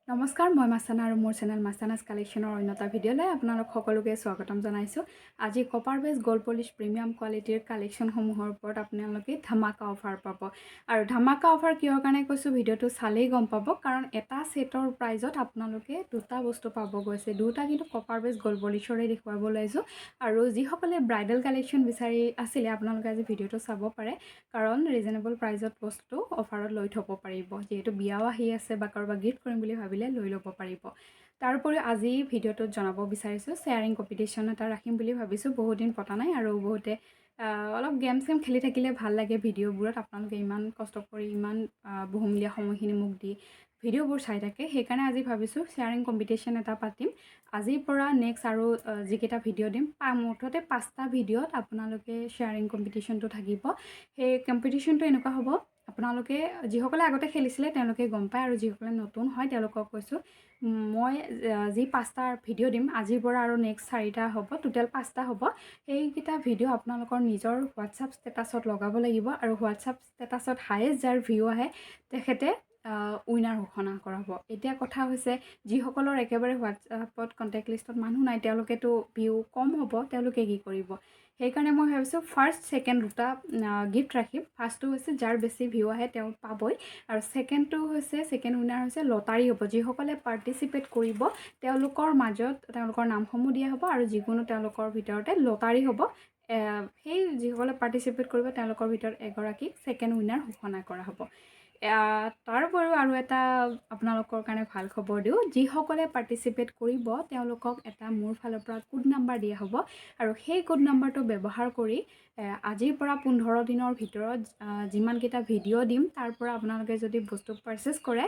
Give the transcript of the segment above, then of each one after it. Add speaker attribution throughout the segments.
Speaker 1: নমস্কাৰ মই মাছানা আৰু মোৰ চেনেল মাছানাছ কালেকশ্যনৰ অন্যটা ভিডিঅ'লৈ আপোনালোক সকলোকে স্বাগতম জনাইছোঁ। আজি কপাৰ বেছ গ'ল্ড পলিছ প্ৰিমিয়াম কোৱালিটিৰ কালেকশ্যনসমূহৰ ওপৰত আপোনালোকে ধামাকা অফাৰ পাব। আৰু ধামাকা অফাৰ কিহৰ কাৰণে কৈছোঁ ভিডিঅ'টো চালেই গম পাব, কাৰণ এটা সেটৰ প্ৰাইজত আপোনালোকে দুটা বস্তু পাব গৈছে। দুটা কিন্তু কপাৰ বেছ গ'ল্ড পলিছৰে দেখুৱাব ওলাইছোঁ। আৰু যিসকলে ব্ৰাইডেল কালেকশ্যন বিচাৰি আছিলে আপোনালোকে আজি ভিডিঅ'টো চাব পাৰে, কাৰণ ৰিজনেবল প্ৰাইজত বস্তু অফাৰত লৈ থ'ব পাৰিব। যিহেতু বিয়াও আহি আছে বা কাৰোবাক গিফ্ট কৰিম বুলি ভাবিলে লৈ ল'ব পাৰিব। তাৰোপৰি আজি ভিডিঅ'টোত জনাব বিচাৰিছোঁ শ্বেয়াৰিং কম্পিটিশ্যন এটা ৰাখিম বুলি ভাবিছোঁ। বহুত দিন পতা নাই আৰু বহুতে অলপ গেম চেম খেলি থাকিলে ভাল লাগে ভিডিঅ'বোৰত। আপোনালোকে ইমান কষ্ট কৰি ইমান বহুমূলীয়া সময়খিনি মোক দি ভিডিঅ'বোৰ চাই থাকে, সেইকাৰণে আজি ভাবিছোঁ শ্বেয়াৰিং কম্পিটিশ্যন এটা পাতিম। আজিৰ পৰা নেক্সট আৰু যিকেইটা ভিডিঅ' দিম মুঠতে 5টা ভিডিঅ'ত আপোনালোকে শ্বেয়াৰিং কম্পিটিশ্যনটো থাকিব। সেই কম্পিটিশ্যনটো এনেকুৱা হ'ব, আপোনালোকে যিসকলে আগতে খেলিছিলে তেওঁলোকে গম পায়, আৰু যিসকলে নতুন হয় তেওঁলোকক কৈছোঁ মই যি 5টা ভিডিঅ' দিম আজিৰ পৰা আৰু নেক্সট 4টা হ'ব, টোটেল 5টা হ'ব। সেইকেইটা ভিডিঅ' আপোনালোকৰ নিজৰ হোৱাটছআপ ষ্টেটাছত লগাব লাগিব, আৰু হোৱাটছআপ ষ্টেটাছত হায়েষ্ট যাৰ ভিউ আহে তেখেতে উইনাৰ ঘোষণা কৰা হ'ব। এতিয়া কথা হৈছে যিসকলৰ একেবাৰে হোৱাটছআপত কণ্টেক্ট লিষ্টত মানুহ নাই, তেওঁলোকেতো ভিউ কম হ'ব, তেওঁলোকে কি কৰিব? সেইকাৰণে মই ভাবিছোঁ ফাৰ্ষ্ট ছেকেণ্ড দুটা গিফ্ট ৰাখিম। ফাৰ্ষ্টটো হৈছে যাৰ বেছি ভিউ আহে তেওঁ পাবই, আৰু ছেকেণ্ড উইনাৰ হৈছে লটাৰী হ'ব। যিসকলে পাৰ্টিচিপেট কৰিব তেওঁলোকৰ মাজত তেওঁলোকৰ নামসমূহ দিয়া হ'ব, আৰু যিকোনো তেওঁলোকৰ ভিতৰতে লটাৰী হ'ব। সেই যিসকলে পাৰ্টিচিপেট কৰিব তেওঁলোকৰ ভিতৰত এগৰাকীক ছেকেণ্ড উইনাৰ ঘোষণা কৰা হ'ব। তাৰ উপৰিও আৰু এটা আপোনালোকৰ কাৰণে ভাল খবৰ দিওঁ, যিসকলে পাৰ্টিচিপেট কৰিব তেওঁলোকক এটা মোৰ ফালৰ পৰা কোড নাম্বাৰ দিয়া হ'ব, আৰু সেই কোড নাম্বাৰটো ব্যৱহাৰ কৰি আজিৰ পৰা 15 দিনৰ ভিতৰত যিমানকেইটা ভিডিঅ' দিম তাৰ পৰা আপোনালোকে যদি বস্তু পাৰচেছ কৰে,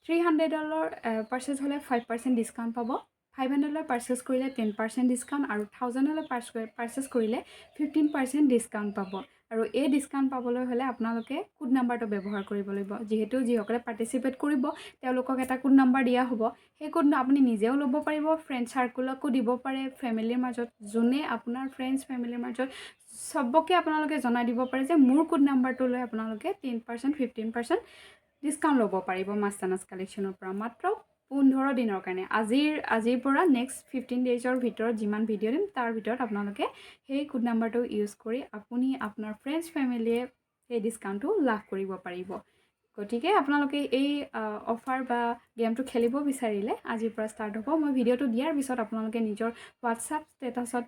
Speaker 1: $300 পাৰচেছ হ'লে 5% ডিছকাউণ্ট পাব, $500 পাৰচেছ কৰিলে 10% ডিছকাউণ্ট, আৰু $1000 পাৰচেছ কৰিলে 15% ডিছকাউণ্ট পাব। আৰু এই ডিছকাউণ্ট পাবলৈ হ'লে আপোনালোকে কোড নাম্বাৰটো ব্যৱহাৰ কৰিব লাগিব। যিহেতু যিসকলে পাৰ্টিচিপেট কৰিব তেওঁলোকক এটা কোড নাম্বাৰ দিয়া হ'ব, সেই কোড আপুনি নিজেও ল'ব পাৰিব, ফ্ৰেণ্ড চাৰ্কুলকো দিব পাৰে, ফেমিলিৰ মাজত যোনে আপোনাৰ ফ্ৰেণ্ডছ ফেমিলিৰ মাজত চবকে আপোনালোকে জনাই দিব পাৰে যে মোৰ কোড নাম্বাৰটো লৈ আপোনালোকে 10% 15% ডিছকাউণ্ট ল'ব পাৰিব মাছানাছ কালেকশ্যনৰ পৰা, মাত্ৰ 15 দিনৰ কাৰণে। আজিৰ পৰা নেক্সট 15 ডেইজৰ ভিতৰত যিমান ভিডিঅ' দিম তাৰ ভিতৰত আপোনালোকে সেই কোড নাম্বাৰটো ইউজ কৰি আপুনি আপোনাৰ ফ্ৰেণ্ডছ ফেমিলিয়ে সেই ডিছকাউণ্টটো লাভ কৰিব পাৰিব। গতিকে আপোনালোকে এই অফাৰ বা গেমটো খেলিব বিচাৰিলে আজিৰ পৰা ষ্টাৰ্ট হ'ব। মই ভিডিঅ'টো দিয়াৰ পিছত আপোনালোকে নিজৰ হোৱাটছআপ ষ্টেটাছত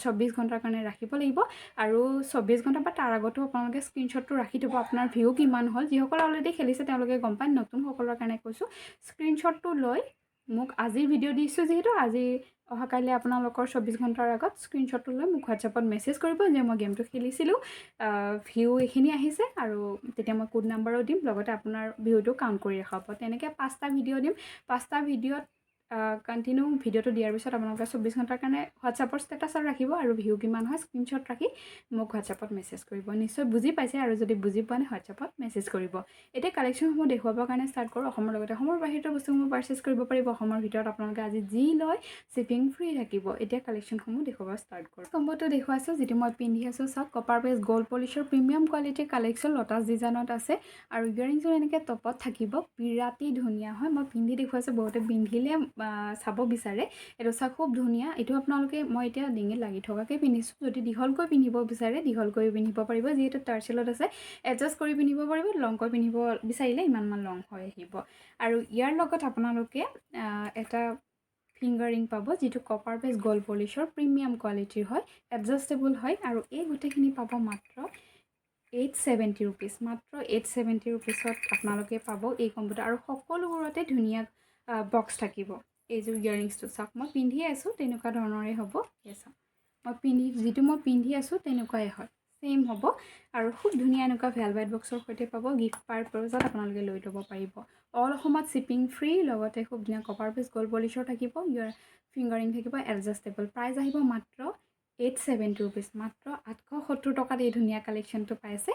Speaker 1: 24 ঘণ্টাৰ কাৰণে ৰাখিব লাগিব, আৰু 24 ঘণ্টা বা তাৰ আগতো আপোনালোকে স্ক্ৰীনশ্বটটো ৰাখি থ'ব আপোনাৰ ভিউ কিমান হ'ল। যিসকলে অলৰেডি খেলিছে তেওঁলোকে গম পায়, নতুনসকলৰ কাৰণে কৈছোঁ স্ক্ৰীনশ্বটটো লৈ মোক আজিৰ ভিডিঅ' দিছোঁ যিহেতু আজি অহাকাইলৈ আপোনালোকৰ 24 ঘণ্টাৰ আগত স্ক্ৰীনশ্বটটো লৈ মোক হোৱাটছআপত মেছেজ কৰিব যে মই গেমটো খেলিছিলোঁ, ভিউ এইখিনি আহিছে, আৰু তেতিয়া মই কোড নাম্বাৰো দিম, লগতে আপোনাৰ ভিউটো কাউণ্ট কৰি ৰখা হ'ব। তেনেকৈ 5টা ভিডিঅ' দিম। 5টা ভিডিঅ'ত কণ্টিনিউ ভিডিঅ'টো দিয়াৰ পিছত আপোনালোকে 24 ঘণ্টাৰ কাৰণে হোৱাটছআপৰ ষ্টেটাছত ৰাখিব, আৰু ভিউ কিমান হয় স্ক্ৰীনশ্বট ৰাখি মোক হোৱাটছআপত মেছেজ কৰিব। নিশ্চয় বুজি পাইছে, আৰু যদি বুজি পোৱা নাই হোৱাটছআপত মেছেজ কৰিব। এতিয়া কালেকশ্যনসমূহ দেখুৱাবৰ কাৰণে ষ্টাৰ্ট কৰোঁ। অসমৰ লগতে অসমৰ বাহিৰৰ বস্তুসমূহ পাৰচেছ কৰিব পাৰিব। অসমৰ ভিতৰত আপোনালোকে আজি যি লয় শ্বিপিং ফ্ৰী থাকিব। এতিয়া কালেকশ্যনসমূহ দেখুৱাব ষ্টাৰ্ট কৰোঁ। কম্বটো দেখুৱাইছোঁ যিটো মই পিন্ধি আছোঁ, চাওক কপাৰ বেছ গ'ল্ড পলিছৰ প্ৰিমিয়াম কোৱালিটিৰ কালেকশ্যন লটাছ ডিজাইনত আছে, আৰু ইয়াৰিংছৰ এনেকৈ টপত থাকিব, বিৰাটেই ধুনীয়া হয়। মই পিন্ধি দেখুৱাইছোঁ, বহুতে পিন্ধিলে চাব বিচাৰে। এইটো চাওক খুব ধুনীয়া। এইটো আপোনালোকে মই এতিয়া ডিঙিত লাগি থকাকৈ পিন্ধিছোঁ, যদি দীঘলকৈ পিন্ধিব বিচাৰে দীঘলকৈ পিন্ধিব পাৰিব, যিহেতু টাৰ্চেলত আছে এডজাষ্ট কৰি পিন্ধিব পাৰিব। লংকৈ পিন্ধিব বিচাৰিলে ইমান লং হৈ আহিব। আৰু ইয়াৰ লগত আপোনালোকে এটা ফিংগাৰ ৰিং পাব, যিটো কপাৰ বেছ গ'ল্ড পলিছৰ প্ৰিমিয়াম কোৱালিটিৰ হয়, এডজাষ্টেবল হয়, আৰু এই গোটেইখিনি পাব মাত্ৰ 870 ৰুপিজ। মাত্ৰ 870 ৰুপিজত আপোনালোকে পাব এই কম্বটো, আৰু সকলোবোৰতে ধুনীয়া বক্স থাকিব। এইযোৰ ইয়াৰিংছটো চাওক মই পিন্ধি আছোঁ তেনেকুৱা ধৰণৰে হ'ব। চাওক যিটো মই পিন্ধি আছোঁ তেনেকুৱাই হয়, ছেইম হ'ব, আৰু খুব ধুনীয়া এনেকুৱা ভেলভেট বক্সৰ সৈতে পাব। গিফ্ট পাৰপ'জত আপোনালোকে লৈ ল'ব পাৰিব। অল অসমত শ্বিপিং ফ্ৰী, লগতে খুব ধুনীয়া কপাৰ বেছ গ'ল্ড পলিছৰ থাকিব, ইয়াৰ ফিংগাৰিং থাকিব, এডজাষ্টেবল। প্ৰাইচ আহিব মাত্ৰ 870 ৰুপিজ। মাত্ৰ 870 টকাত এই ধুনীয়া কালেকশ্যনটো পাইছে।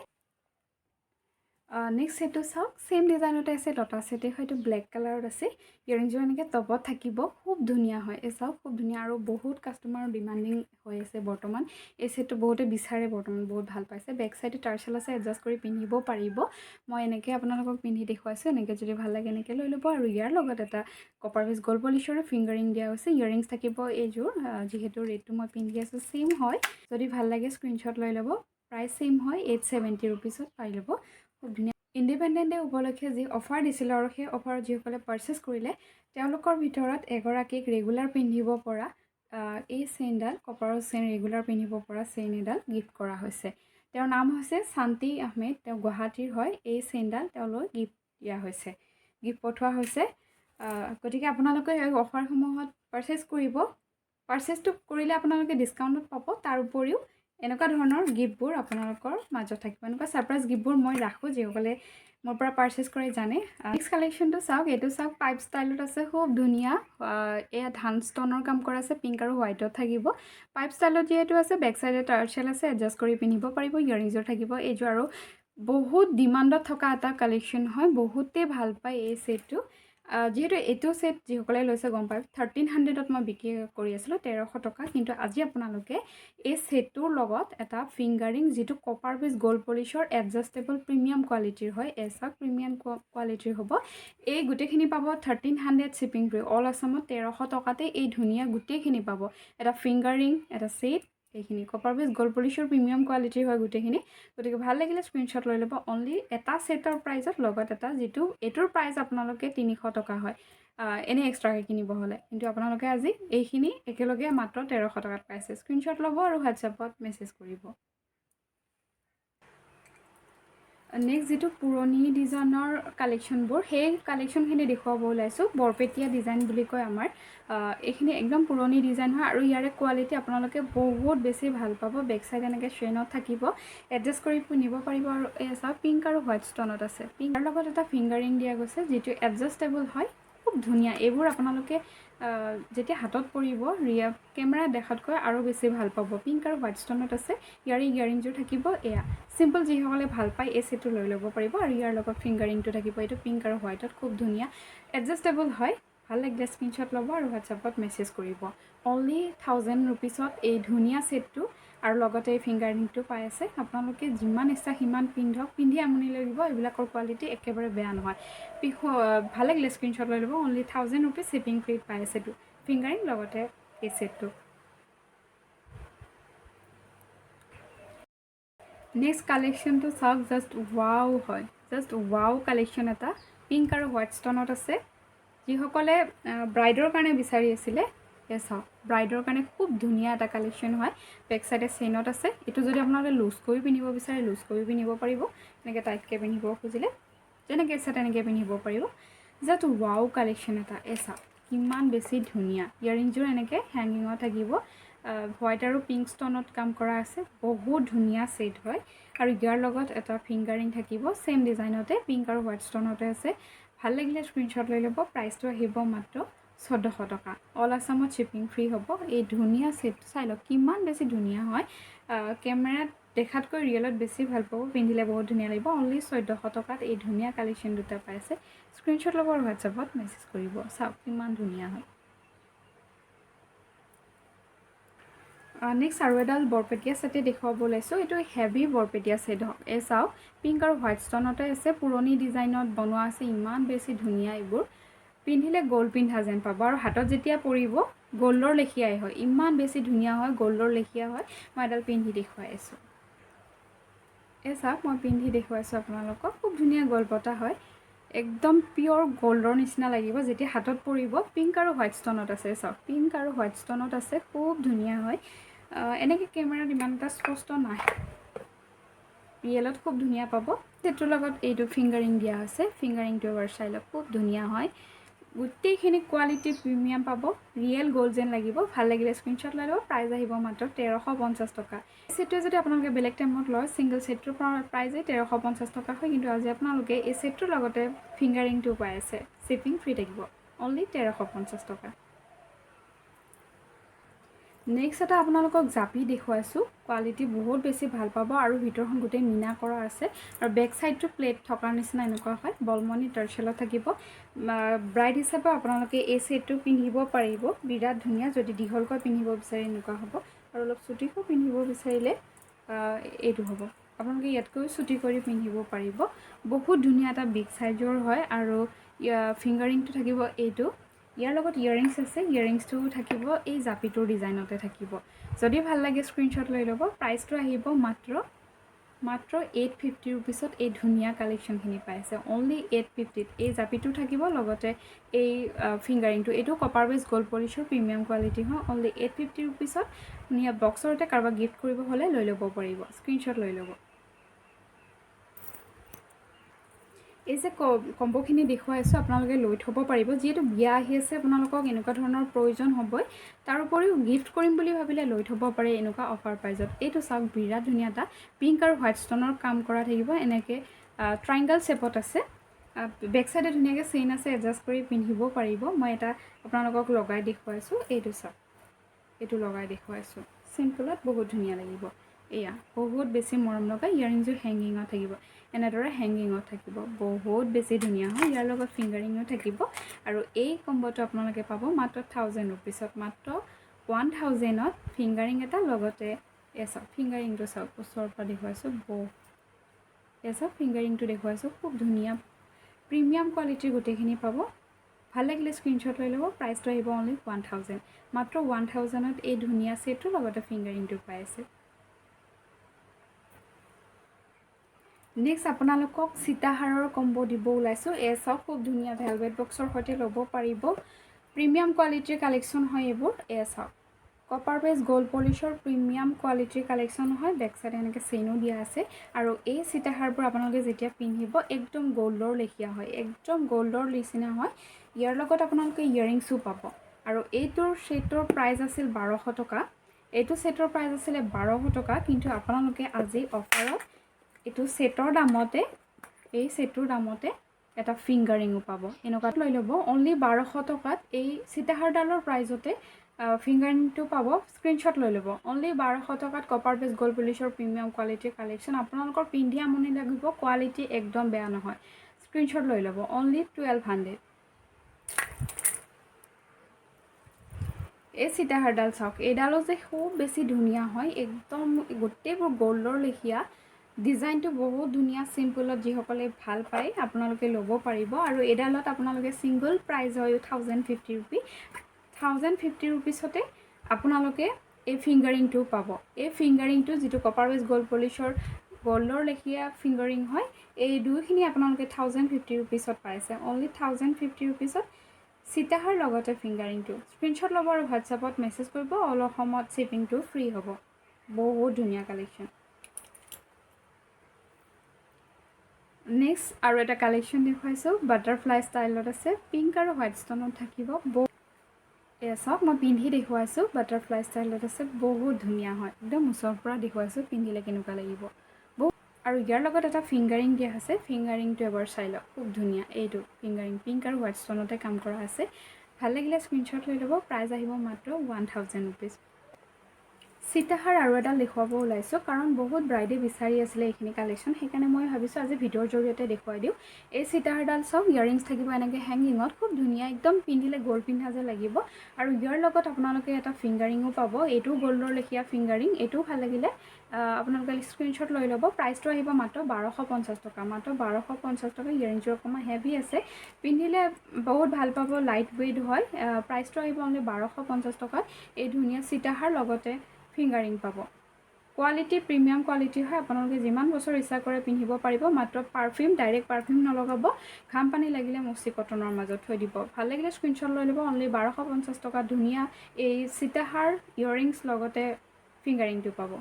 Speaker 1: নেক্সট সেইটো চাওক সেম ডিজাইনতে আছে লটা সেটে হয়তো ব্লেক কালাৰত আছে ইয়াৰিংযোৰ এনেকৈ টপত থাকিব খুব ধুনীয়া হয় এই চাওক খুব ধুনীয়া আৰু বহুত কাষ্টমাৰৰ ডিমাণ্ডিং হৈ আছে বৰ্তমান এই সেটটো বহুতে বিচাৰে বৰ্তমান বহুত ভাল পাইছে বেক সাইডে টাৰ্চেল আছে এডজাষ্ট কৰি পিন্ধিব পাৰিব মই এনেকৈ আপোনালোকক পিন্ধি দেখুৱাইছোঁ এনেকৈ যদি ভাল লাগে এনেকৈ লৈ ল'ব আৰু ইয়াৰ লগত এটা কপাৰ বেছ গ'ল্ড পলিচৰ ফিংগাৰিং দিয়া হৈছে ইয়াৰিংছ থাকিব এইযোৰ যিহেতু ৰেটটো মই পিন্ধি আছোঁ সেম হয় যদি ভাল লাগে স্ক্ৰীনশ্বট লৈ ল'ব প্ৰাইচ সেম হয় 870 ৰুপিছত পাই ল'ব খুব ধুনীয়া ইণ্ডিপেণ্ডেণ্ট ডে উপলক্ষে যি অফাৰ দিছিল আৰু সেই অফাৰত যিসকলে পাৰ্চেছ কৰিলে তেওঁলোকৰ ভিতৰত এগৰাকীক ৰেগুলাৰ পিন্ধিব পৰা এই চেইনডাল কপাৰৰ চেইন ৰেগুলাৰ পিন্ধিব পৰা চেইন এডাল গিফ্ট কৰা হৈছে তেওঁৰ নাম হৈছে শান্তি আহমেদ তেওঁ গুৱাহাটীৰ হয় এই চেইনডাল তেওঁলৈ গিফ্ট দিয়া হৈছে গিফ্ট পঠোৱা হৈছে গতিকে আপোনালোকে এই অফাৰসমূহত পাৰ্চেছ কৰিব পাৰ্চেছটো কৰিলে আপোনালোকে ডিছকাউণ্টত পাব তাৰ উপৰিও এনেকুৱা ধৰণৰ গিফ্টবোৰ আপোনালোকৰ মাজত থাকিব এনেকুৱা ছাৰপ্ৰাইজ গিফ্টবোৰ মই ৰাখোঁ যিসকলে মোৰ পৰা পাৰ্চেছ কৰি জানে নেক্সট কালেকশ্যনটো চাওক এইটো চাওক পাইপ ষ্টাইলত আছে খুব ধুনীয়া এয়া ধান ষ্টনৰ কাম কৰা আছে পিংক আৰু হোৱাইটত থাকিব পাইপ ষ্টাইলত যিহেতু আছে বেক চাইডে টাৰ্চেল আছে এডজাষ্ট কৰি পিন্ধিব পাৰিব ইয়াৰিংযোৰ থাকিব এইযোৰ আৰু বহুত ডিমাণ্ডত থকা এটা কালেকশ্যন হয় বহুতেই ভাল পায় এই ছেটটো যিহেতু এইটো ছেট যিসকলে লৈছে গম পায় 1300ত মই বিক্ৰী কৰি আছিলোঁ 1300 টকা কিন্তু আজি আপোনালোকে এই ছেটটোৰ লগত এটা ফিংগাৰিং যিটো কপাৰ বেছ গ'ল্ড পলিচৰ এডজাষ্টেবল প্ৰিমিয়াম কোৱালিটিৰ হয় এছাক প্ৰিমিয়াম কোৱালিটিৰ হ'ব এই গোটেইখিনি পাব 1300 শ্বিপিং ফ্ৰী অল আছামত 1300 টকাতে এই ধুনীয়া গোটেইখিনি পাব এটা ফিংগাৰিং এটা ছেট এইখিনি কপাৰ বেছ গ'ল্ড পলিচৰ প্ৰিমিয়াম কোৱালিটিৰ হয় গোটেইখিনি গতিকে ভাল লাগিলে স্ক্ৰীনশ্বট লৈ ল'ব অনলি এটা ছেটৰ প্ৰাইজত লগত এটা যিটো এইটোৰ প্ৰাইচ আপোনালোকে 300 টকা হয় এনে এক্সট্ৰাকৈ কিনিব হ'লে কিন্তু আপোনালোকে আজি এইখিনি একেলগে মাত্ৰ 1300 টকাত পাইছে স্ক্ৰীনশ্বট ল'ব আৰু হোৱাটছএপত মেছেজ কৰিব নেক্সট যিটো পুৰণি ডিজাইনৰ কালেকশ্যনবোৰ সেই কালেকশ্যনখিনি দেখুৱাব ওলাইছোঁ বৰপেটীয়া ডিজাইন বুলি কয় আমাৰ এইখিনি একদম পুৰণি ডিজাইন হয় আৰু ইয়াৰে কোৱালিটি আপোনালোকে বহুত বেছি ভাল পাব বেক চাইড এনেকৈ শ্ৰেইনত থাকিব এডজাষ্ট কৰি পিন্ধিব পাৰিব আৰু এই চাওক পিংক আৰু হোৱাইট ষ্টনত আছে পিংকৰ লগত এটা ফিংগাৰিং দিয়া গৈছে যিটো এডজাষ্টেবল হয় খুব ধুনীয়া এইবোৰ আপোনালোকে যেতিয়া হাতত পৰিব কেমেৰা দেখাতকৈ আৰু বেছি ভাল পাব পিংক আৰু হোৱাইট ষ্টনত আছে ইয়াৰে ইয়াৰিংযোৰ থাকিব এয়া চিম্পল যিসকলে ভাল পায় এই ছেটটো লৈ ল'ব পাৰিব আৰু ইয়াৰ লগত ফিংগাৰিংটো থাকিব এইটো পিংক আৰু হোৱাইটত খুব ধুনীয়া এডজাষ্টেবল হয় ভাল লাগিলে স্ক্ৰীনশ্বট ল'ব আৰু হোৱাটছএপত মেছেজ কৰিব অনলি 1000 ৰুপিছত এই ধুনীয়া ছেটটো আৰু লগতে এই ফিংগাৰিংটো পাই আছে আপোনালোকে যিমান ইচ্ছা সিমান পিন্ধক পিন্ধি আমনি লাগিব এইবিলাকৰ কোৱালিটি একেবাৰে বেয়া নহয় ভাল লাগিলে স্ক্ৰীনশ্বট লৈ ল'ব অনলি 1000 ৰুপিজ শ্বিপিং ফ্ৰীত পাই আছে ফিংগাৰিং লগতে এই ছেটটো নেক্সট কালেকশ্যনটো চাওক জাষ্ট ৱাও হয় জাষ্ট ৱাও কালেকশ্যন এটা পিংক আৰু হোৱাইট ষ্টনত আছে যিসকলে ব্ৰাইডৰ কাৰণে বিচাৰি আছিলে এই চাওক ব্ৰাইডৰ কাৰণে খুব ধুনীয়া এটা কালেকশ্যন হয় বেক চাইডে চেইনত আছে এইটো যদি আপোনালোকে লুজ কৰি পিন্ধিব বিচাৰে লুজ কৰি পিন্ধিব পাৰিব এনেকৈ টাইটকৈ পিন্ধিব খুজিলে যেনেকৈ ইচ্ছা তেনেকৈ পিন্ধিব পাৰিব জাষ্ট ৱাও কালেকশ্যন এটা এই চাওক কিমান বেছি ধুনীয়া ইয়াৰিংযোৰ এনেকৈ হেংগিঙত থাকিব হোৱাইট আৰু পিংক ষ্টনত কাম কৰা আছে বহুত ধুনীয়া ছেট হয় আৰু ইয়াৰ লগত এটা ফিংগাৰিং থাকিব সেম ডিজাইনতে পিংক আৰু হোৱাইট ষ্টনতে আছে ভাল লাগিলে স্ক্ৰীনশ্বট লৈ ল'ব প্ৰাইচটো আহিব মাত্ৰ 1400 টকা অল আছামত শ্বিপিং ফ্ৰী হ'ব এই ধুনীয়া ছেটটো চাই লওক কিমান বেছি ধুনীয়া হয় কেমেৰাত দেখাতকৈ ৰিয়েলত বেছি ভাল পাব পিন্ধিলে বহুত ধুনীয়া লাগিব অনলি 1400 টকাত এই ধুনীয়া কালেকশ্যন দুটা পাইছে স্ক্ৰীনশ্বট ল'ব আৰু হোৱাটছএপত মেছেজ কৰিব চাওক কিমান ধুনীয়া হয় নেক্সট আৰু এডাল বৰপেটীয়া ছেটে দেখুৱাব ওলাইছোঁ এইটো হেভি বৰপেটীয়া ছেট হওক এই চাওক পিংক আৰু হোৱাইট ষ্টনতে আছে পুৰণি ডিজাইনত বনোৱা আছে ইমান বেছি ধুনীয়া এইবোৰ পিন্ধিলে গ'ল্ড পিন্ধা যেন পাব আৰু হাতত যেতিয়া পৰিব গ'ল্ডৰ লেখীয়াই হয় ইমান বেছি ধুনীয়া হয় গ'ল্ডৰ লেখীয়া হয় মই এডাল পিন্ধি দেখুৱাই আছোঁ এই চাওক মই পিন্ধি দেখুৱাইছোঁ আপোনালোকক খুব ধুনীয়া গল্পতা হয় একদম পিয়ৰ গ'ল্ডৰ নিচিনা লাগিব যেতিয়া হাতত পৰিব পিংক আৰু হোৱাইট ষ্টনত আছে চাওক পিংক আৰু হোৱাইট ষ্টনত আছে খুব ধুনীয়া হয় এনেকৈ কেমেৰাত ইমান এটা স্পষ্ট নাই ৰিয়েলত খুব ধুনীয়া পাব ছেটটোৰ লগত এইটো ফিংগাৰিং দিয়া আছে ফিংগাৰিংটো এবাৰ চাই লওক খুব ধুনীয়া হয় গোটেইখিনি কোৱালিটি প্ৰিমিয়াম পাব ৰিয়েল গ'ল্ড যেন লাগিব ভাল লাগিলে স্ক্ৰীনশ্বট লৈ ল'ব প্ৰাইচ আহিব মাত্ৰ 1350 টকা ছেটটোৱে যদি আপোনালোকে বেলেগ টাইমত লয় ছিংগল ছেটটোৰ প্ৰাইজে 1350 টকা হয় কিন্তু আজি আপোনালোকে এই ছেটটোৰ লগতে ফিংগাৰিংটো পাই আছে শ্বিপিং ফ্ৰী থাকিব অনলি 1350 টকা নেক্সট এটা আপোনালোকক জাপি দেখুৱাইছোঁ কোৱালিটি বহুত বেছি ভাল পাব আৰু ভিতৰখন গোটেই মিনা কৰা আছে আৰু বেক সাইডটো প্লেট থকাৰ নিচিনা এনেকুৱা হয় বলমনি টাৰ্চেলত থাকিব ব্ৰাইড হিচাপে আপোনালোকে এই সেটটো পিন্ধিব পাৰিব বিৰাট ধুনীয়া যদি দীঘলকৈ পিন্ধিব বিচাৰে এনেকুৱা হ'ব আৰু অলপ চুটিকৈ পিন্ধিব বিচাৰিলে এইটো হ'ব আপোনালোকে ইয়াতকৈ চুটি কৰি পিন্ধিব পাৰিব বহুত ধুনীয়া এটা বিগ সাইজৰ হয় আৰু ফিংগাৰিংটো থাকিব এইটো ইয়াৰ লগত ইয়াৰিংছ আছে ইয়াৰিংছটো থাকিব এই জাপিটোৰ ডিজাইনতে থাকিব যদি ভাল লাগে স্ক্ৰিনশ্বট লৈ ল'ব প্ৰাইচটো আহিব মাত্ৰ 850 ৰুপিছত এই ধুনীয়া কালেকশ্যনখিনি পাইছে অনলি 850 এই জাপিটো থাকিব লগতে এই ফিংগাৰিংটো এইটো কপাৰ বেছ গ'ল্ড পলিছৰ প্ৰিমিয়াম কোৱালিটি হয় অনলি 850 ৰুপিছত ধুনীয়া বক্সৰতে কাৰোবাক গিফ্ট কৰিব হ'লে লৈ ল'ব পাৰিব স্ক্ৰিনশ্বট লৈ ল'ব এই যে কম্বোখিনি দেখুৱাইছোঁ আপোনালোকে লৈ থ'ব পাৰিব যিহেতু বিয়া আহি আছে আপোনালোকক এনেকুৱা ধৰণৰ প্ৰয়োজন হ'বই তাৰ উপৰিও গিফ্ট কৰিম বুলি ভাবিলে লৈ থ'ব পাৰে এনেকুৱা অফাৰ প্ৰাইজত এইটো চাওক বিৰাট ধুনীয়া এটা পিংক আৰু হোৱাইট ষ্টনৰ কাম কৰা থাকিব এনেকৈ ট্ৰাইংগল শেপত আছে বেক সাইডে ধুনীয়াকৈ চেইন আছে এডজাষ্ট কৰি পিন্ধিব পাৰিব মই এটা আপোনালোকক লগাই দেখুৱাইছোঁ এইটো চাওক এইটো লগাই দেখুৱাইছোঁ চিম্পলত বহুত ধুনীয়া লাগিব এয়া বহুত বেছি মৰম লগা ইয়াৰিংজো হেংগিঙত থাকিব এনেদৰে হেংগিঙত থাকিব বহুত বেছি ধুনীয়া হয় ইয়াৰ লগত ফিংগাৰিঙো থাকিব আৰু এই কম্বোটো আপোনালোকে পাব মাত্ৰ 1000 ৰুপিছত মাত্ৰ 1000ত ফিংগাৰিং এটা লগতে এছা ফিংগাৰিংটো চাওক ওচৰৰ পৰা দেখুৱাইছোঁ এছা ফিংগাৰিংটো দেখুৱাইছোঁ খুব ধুনীয়া প্ৰিমিয়াম কোৱালিটিৰ গোটেইখিনি পাব ভাল লাগিলে স্ক্ৰিনশ্বট লৈ ল'ব প্ৰাইচটো আহিব অনলি 1000 মাত্ৰ 1000ত এই ধুনীয়া সেটটো লগতে ফিংগাৰিংটো পাই আছে নেক্সট আপোনালোকক সীতাহাৰৰ কম্বো দিব ওলাইছোঁ এই চাওক খুব ধুনীয়া ভেলভেট বক্সৰ সৈতে ল'ব পাৰিব প্ৰিমিয়াম কোৱালিটিৰ কালেকশ্যন হয় এইবোৰ এই চাওক কপাৰ বেছ গ'ল্ড পলিছৰ প্ৰিমিয়াম কোৱালিটিৰ কালেকশ্যন হয় বেক সাইডে এনেকৈ চেইনো দিয়া আছে আৰু এই সীতাহাৰবোৰ আপোনালোকে যেতিয়া পিন্ধিব একদম গ'ল্ডৰ লেখীয়া হয় একদম গ'ল্ডৰ নিচিনা হয় ইয়াৰ লগত আপোনালোকে ইয়াৰিংছো পাব আৰু এইটোৰ সেটৰ প্ৰাইচ আছিল 1200 টকা এইটো সেটৰ প্ৰাইচ আছিলে 1200 টকা কিন্তু আপোনালোকে আজি অফাৰত এইটো সেটৰ দামতে এই সেটৰ দামতে এটা ফিংগাৰিংও পাব এনেকুৱা লৈ ল'ব অনলি 1200 টকাত এই সীতাহাৰডালৰ প্ৰাইজতে ফিংগাৰিংটো পাব স্ক্ৰিনশ্বট লৈ ল'ব অনলি 1200 টকাত কপাৰ বেছ গ'ল্ড পলিছৰ প্ৰিমিয়াম কোৱালিটিৰ কালেকশ্যন আপোনালোকৰ পিন্ধি আমনি লাগিব কোৱালিটি একদম বেয়া নহয় স্ক্ৰিনশ্বট লৈ ল'ব অনলি 1200 এই সীতাহাৰডাল চাওক এইডালো যে খুব বেছি ধুনীয়া হয় একদম গোটেইবোৰ গ'ল্ডৰ লেখীয়া ডিজাইনটো বহুত ধুনীয়া সিম্পলত যিসকলে ভাল পায় আপোনালোকে ল'ব পাৰিব আৰু এডালত আপোনালোকে সিঙ্গল প্ৰাইস হয় 1050 ৰুপি 1050 ৰুপিছতে আপোনালোকে এই ফিংগাৰিংটো পাব এই ফিংগাৰিংটো যেটো কপাৰ বেছ গ'ল্ড পলিছৰ গ'ল্ডৰ লেখীয়া ফিংগাৰিং হয় এই দুইখিনি আপোনালোকে 1050 ৰুপিছত পাইছে অনলি 1050 ৰুপিছত সীতাহাৰ লগতে ফিংগাৰিংটো স্ক্ৰিনশ্বট ল'ব আৰু হোৱাটছআপত মেছেজ কৰিব অল অসমত শিপিংটো ফ্ৰী হ'ব বহুত ধুনীয়া কালেকশ্যন নেক্সট আৰু এটা কালেকশ্যন দেখুৱাইছোঁ বাটাৰফ্লাই ষ্টাইলত আছে পিংক আৰু হোৱাইট ষ্টনত থাকিব এয়া চাওক মই পিন্ধি দেখুৱাইছোঁ বাটাৰফ্লাই ষ্টাইলত আছে বহুত ধুনীয়া হয় একদম ওচৰৰ পৰা দেখুৱাইছোঁ পিন্ধিলে কেনেকুৱা লাগিব আৰু ইয়াৰ লগত এটা ফিংগাৰিং দিয়া আছে ফিংগাৰিংটো এবাৰ চাই লওক খুব ধুনীয়া এইটো ফিংগাৰিং পিংক আৰু হোৱাইট ষ্টনতে কাম কৰা আছে ভাল লাগিলে স্ক্ৰিনশ্বট লৈ ল'ব প্ৰাইস আহিব মাত্ৰ 1000 ৰুপিছ সীতাহাৰ আৰু এটা দেখুৱাব ওলাইছোঁ কাৰণ বহুত ব্ৰাইডে বিচাৰি আছিলে এইখিনি কালেকশ্যন সেইকাৰণে মই ভাবিছোঁ আজি ভিডিঅ'ৰ জৰিয়তে দেখুৱাই দিওঁ এই সীতাহাৰডাল চাওক ইয়াৰিংছ থাকিব এনেকৈ হেংগিঙত খুব ধুনীয়া একদম পিন্ধিলে গ'ল্ড পিন্ধা যে লাগিব আৰু ইয়াৰ লগত আপোনালোকে এটা ফিংগাৰিঙো পাব এইটো গ'ল্ডৰ লেখীয়া ফিংগাৰিং এইটো ভাল লাগিলে আপোনালোকে স্ক্ৰিনশ্বট লৈ ল'ব প্ৰাইচটো আহিব মাত্ৰ 1250 টকা মাত্ৰ 1250 টকা ইয়াৰিংছৰ অকণমান হেভি আছে পিন্ধিলে বহুত ভাল পাব লাইট ৱেইট হয় প্ৰাইচটো আহিব অনলি 1250 টকাত এই ধুনীয়া সীতাহাৰ লগতে ফিংগাৰিং পাব কোৱালিটি প্ৰিমিয়াম কোৱালিটি হয় আপোনালোকে যিমান বছৰ ইচ্ছা কৰে পিন্ধিব পাৰিব মাত্ৰ পাৰফিউম ডাইৰেক্ট পাৰফিউম নলগাব ঘাম পানী লাগিলে মচি কটনৰ মাজত থৈ দিব ভাল লাগিলে স্ক্ৰিনশ্বট লৈ ল'ব অনলি 1250 টকা ধুনীয়া এই সীতাহাৰ ইয়াৰিংছ লগতে ফিংগাৰিংটো পাব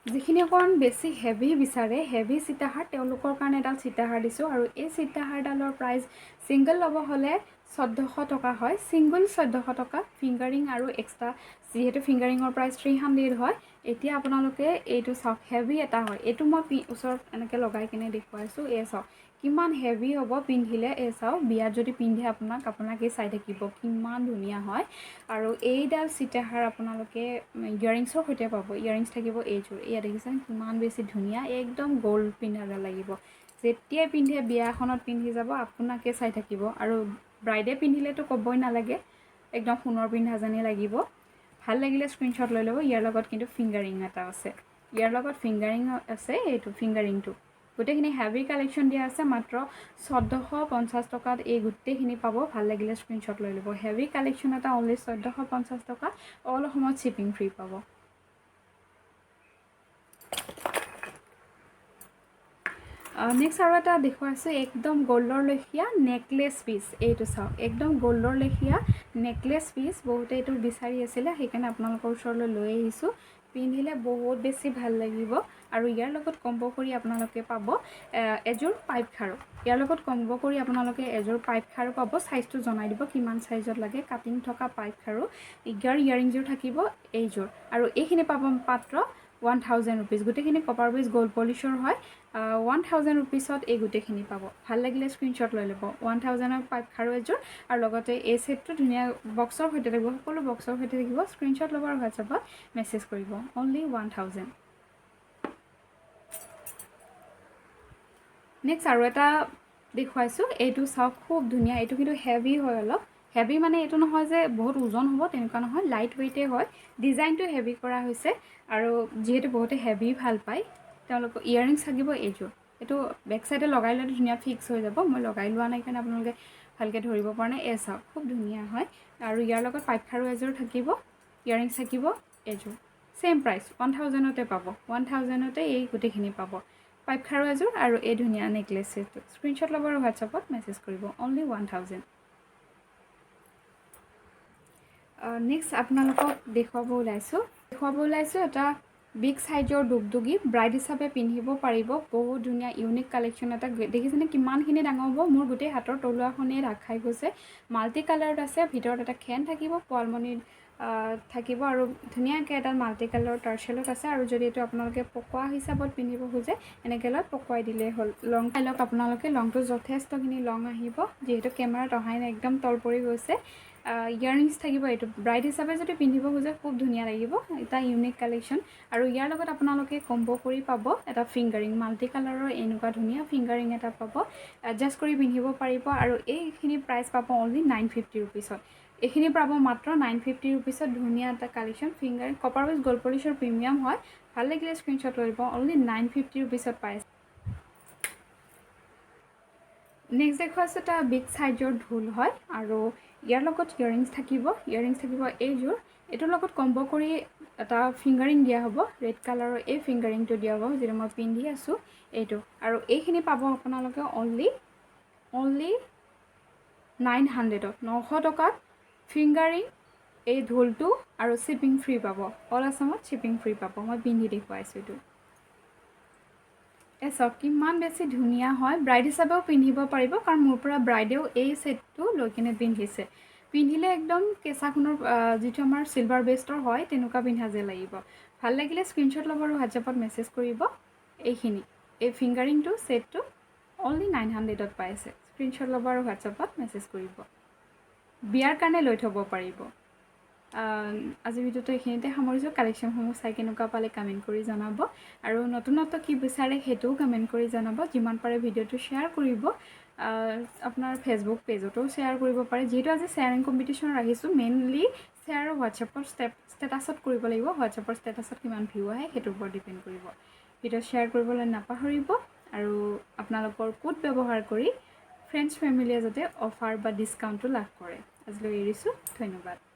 Speaker 1: যিখিনি অকণ বেছি হেভি বিচাৰে হেভি সীতাহাৰ তেওঁলোকৰ কাৰণে এডাল সীতাহাৰ দিছোঁ আৰু এই সীতাহাৰডালৰ প্ৰাইস সিঙ্গল ল'ব হ'লে 1400 টকা হয় সিঙ্গল 1400 টকা ফিংগাৰিং আৰু এক্সট্ৰা যেহেতু ফিংগাৰিঙৰ প্ৰাইস 300 হয় এতিয়া আপোনালোকে এইটো চাওক হেভি এটা হয় এইটো মই ওচৰত এনেকৈ লগাই কিনে দেখুৱাইছোঁ এই চাওক কিমান হেভি হ'ব পিন্ধিলে এই চাওক বিয়াত যদি পিন্ধে আপোনাকে চাই থাকিব কিমান ধুনীয়া হয় আৰু এইডাল সীতাহাৰ আপোনালোকে ইয়াৰিংছৰ সৈতে পাব ইয়াৰিংছ থাকিব এইযোৰ এয়া দেখিছেনে কিমান বেছি ধুনীয়া একদম গ'ল্ড পিন্ধা লাগিব যেতিয়াই পিন্ধে বিয়াখনত পিন্ধি যাব আপোনাকে চাই থাকিব আৰু ব্ৰাইডে পিন্ধিলেতো ক'বই নালাগে একদম সোণৰ পিন্ধা যেনে লাগিব ভাল লাগিলে স্ক্ৰিনশ্বট লৈ ল'ব ইয়াৰ লগত কিন্তু ফিংগাৰিং এটা আছে ইয়াৰ লগত ফিংগাৰিং আছে এইটো ফিংগাৰিংটো গোটেইখিনি হেভি কালেকশ্যন দিয়া আছে মাত্ৰ 1450 টকাত এই গোটেইখিনি পাব ভাল লাগিলে স্ক্ৰিনশ্বট লৈ ল'ব হেভি কালেকশ্যন এটা অনলি 1450 টকা অল অসমত শ্বিপিং ফ্ৰী পাব নেক্সট আৰু এটা দেখুৱাইছোঁ একদম গ'ল্ডৰ লেখীয়া নেকলেছ পিচ এইটো চাওক একদম গ'ল্ডৰ লেখীয়া নেকলেছ পিচ বহুতে এইটো বিচাৰি আছিলে সেইকাৰণে আপোনালোকৰ ওচৰলৈ লৈ আহিছোঁ পিন্ধিলে বহুত বেছি ভাল লাগিব আৰু ইয়াৰ লগত কম্বো কৰি আপোনালোকে পাব এযোৰ পাইপ খাৰু ইয়াৰ লগত কম্বো কৰি আপোনালোকে এযোৰ পাইপ খাৰু পাব সাইজটো জনাই দিব কিমান সাইজত লাগে কাটিং থকা পাইপ খাৰু ইয়াৰিংযোৰ থাকিব এইযোৰ আৰু এইখিনি পাব মাত্ৰ 1000 rupees গোটেইখিনি কপাৰ বেজ গোল্ড পলিশৰ হয় 1000 rupeesত এই গোটেইখিনি পাব ভাল লাগিলে স্ক্ৰিনশ্বট লৈ ল'ব 1000ৰ পাইপ খাৰু এযোৰ আৰু লগতে এই সেটটো ধুনীয়া বক্সৰ সৈতে থাকিব সকলো বক্সৰ সৈতে থাকিব স্ক্ৰিনশ্বট ল'ব আৰু WhatsAppত মেছেজ কৰিব অনলি 1000 নেক্সট আৰু এটা দেখুৱাইছোঁ এইটো চাওক খুব ধুনীয়া এইটো কিন্তু হেভি হয় অলপ হেভি মানে এইটো নহয় যে বহুত ওজন হ'ব তেনেকুৱা নহয় লাইট ওয়েটে হয় ডিজাইনটো হেভি কৰা হৈছে আৰু যেহেতু বহুতে হেভি ভাল পায় তেওঁলোকৰ ইয়াৰিংছ থাকিব এইযোৰ এইটো বেক সাইডে লগাই ল'লে ধুনীয়া ফিক্স হৈ যাব মই লগাই লোৱা নাই কাৰণে আপোনালোকে ভালকৈ ধৰিব পৰা নাই এই চাওক খুব ধুনীয়া হয় আৰু ইয়াৰ লগত পাইপ খাৰু এযোৰ থাকিব ইয়াৰিংছ থাকিব এইযোৰ সেম প্ৰাইচ 1000তে পাব 1000তে এই গোটেইখিনি পাব পাইপ খাৰু এযোৰ আৰু এই ধুনীয়া নেকলেছ সেটটো স্ক্ৰিনশ্বট ল'ব আৰু WhatsAppত মেছেজ কৰিব অনলি 1000 নেক্সট আপোনালোকক দেখুৱাব ওলাইছোঁ এটা বিগ সাইজৰ দুগদুগী ব্ৰাইড হিচাপে পিন্ধিব পাৰিব বহুত ধুনীয়া ইউনিক কালেকশ্যন এটা দেখিছেনে কিমানখিনি ডাঙৰ হ'ব মোৰ গোটেই হাতৰ তলুৱাখনেই ৰাখ খাই গৈছে মাল্টি কালাৰত আছে ভিতৰত এটা খেন থাকিব পোৱালমণি থাকিব আৰু ধুনীয়াকৈ এটা মাল্টি কালাৰৰ টাৰ্চেলত আছে আৰু যদি এইটো আপোনালোকে পকোৱা হিচাপত পিন্ধিব খোজে এনেকৈ লৈ পকোৱাই দিলেই হ'ল লং চাই লওক আপোনালোকে লংটো যথেষ্টখিনি লং আহিব যিহেতু কেমেৰাত অহাই নাই একদম তল পৰি গৈছে ইয়াৰিংছ থাকিব এইটো ব্ৰাইড হিচাপে যদি পিন্ধিব খোজে খুব ধুনীয়া লাগিব এটা ইউনিক কালেকশ্যন আৰু ইয়াৰ লগত আপোনালোকে কম্বো কৰি পাব এটা ফিংগাৰিং মাল্টি কালাৰৰ এনেকুৱা ধুনীয়া ফিংগাৰিং এটা পাব এডজাষ্ট কৰি পিন্ধিব পাৰিব আৰু এইখিনি প্ৰাইচ পাব অনলি 950 rupeesত এইখিনি পাব মাত্ৰ 950 rupeesত ধুনীয়া এটা কালেকশ্যন ফিংগাৰিং কপাৰ বেজ গোল্ড পলিশৰ প্ৰিমিয়াম হয় ভাল লাগিলে স্ক্ৰিনশ্বট লৈ ল'ব অনলি 950 rupeesত পাই নেক্সট দেখুৱাইছোঁ এটা বিগ সাইজৰ ঢোল হয় আৰু ইয়াৰ লগত ইয়াৰিংছ থাকিব এইযোৰ এইটোৰ লগত কম্বো কৰি এটা ফিংগাৰিং দিয়া হ'ব ৰেড কালাৰৰ এই ফিংগাৰিংটো দিয়া হ'ব যিটো মই পিন্ধি আছোঁ এইটো আৰু এইখিনি পাব আপোনালোকে অনলি 900ত 900 টকাত ফিংগাৰিং এই ঢোলটো আৰু শ্বিপিং ফ্ৰী পাব অল আসামত শ্বিপিং ফ্ৰী পাব মই পিন্ধি দেখুৱাইছোঁ এইটো এই চব কিমান বেছি ধুনীয়া হয় ব্ৰাইড হিচাপেও পিন্ধিব পাৰিব কাৰণ মোৰ পৰা ব্ৰাইডেও এই সেটটো লৈ কিনে পিন্ধিলে একদম কেঁচা সোণৰ যিটো আমাৰ সিলভাৰ বেষ্টৰ হয় তেনেকুৱা পিন্ধা যে লাগিব ভাল লাগিলে স্ক্ৰিনশ্বট ল'ব আৰু WhatsAppত মেছেজ কৰিব এইখিনি এই ফিংগাৰিংটো সেটটো অনলি 900ত পাইছে স্ক্ৰিনশ্বট ল'ব আৰু WhatsAppত মেছেজ কৰিব বিয়াৰ কাৰণে লৈ থ'ব পাৰিব আজি ভিডিঅ'টো এইখিনিতে সামৰিছোঁ কালেকশ্যনসমূহ চাই কেনেকুৱা পালে কমেণ্ট কৰি জনাব আৰু নতুনত্ব কি বিচাৰে সেইটোও কমেণ্ট কৰি জনাব যিমান পাৰে ভিডিঅ'টো শ্বেয়াৰ কৰিব আপোনাৰ ফেচবুক পেজতো শ্বেয়াৰ কৰিব পাৰে যিহেতু আজি শ্বেয়াৰিং কম্পিটিশ্যন ৰাখিছোঁ মেইনলি শ্বেয়াৰ হোৱাটছএপৰ ষ্টেটাছত কৰিব লাগিব হোৱাটছএপৰ ষ্টেটাছত কিমান ভিউ আহে সেইটোৰ ওপৰত ডিপেণ্ড কৰিব ভিডিঅ' শ্বেয়াৰ কৰিবলৈ নাপাহৰিব আৰু আপোনালোকৰ কোড ব্যৱহাৰ কৰি ফ্ৰেণ্ডছ ফেমিলিয়ে যাতে অফাৰ বা ডিছকাউণ্টটো লাভ কৰে আজিলৈ এৰিছোঁ ধন্যবাদ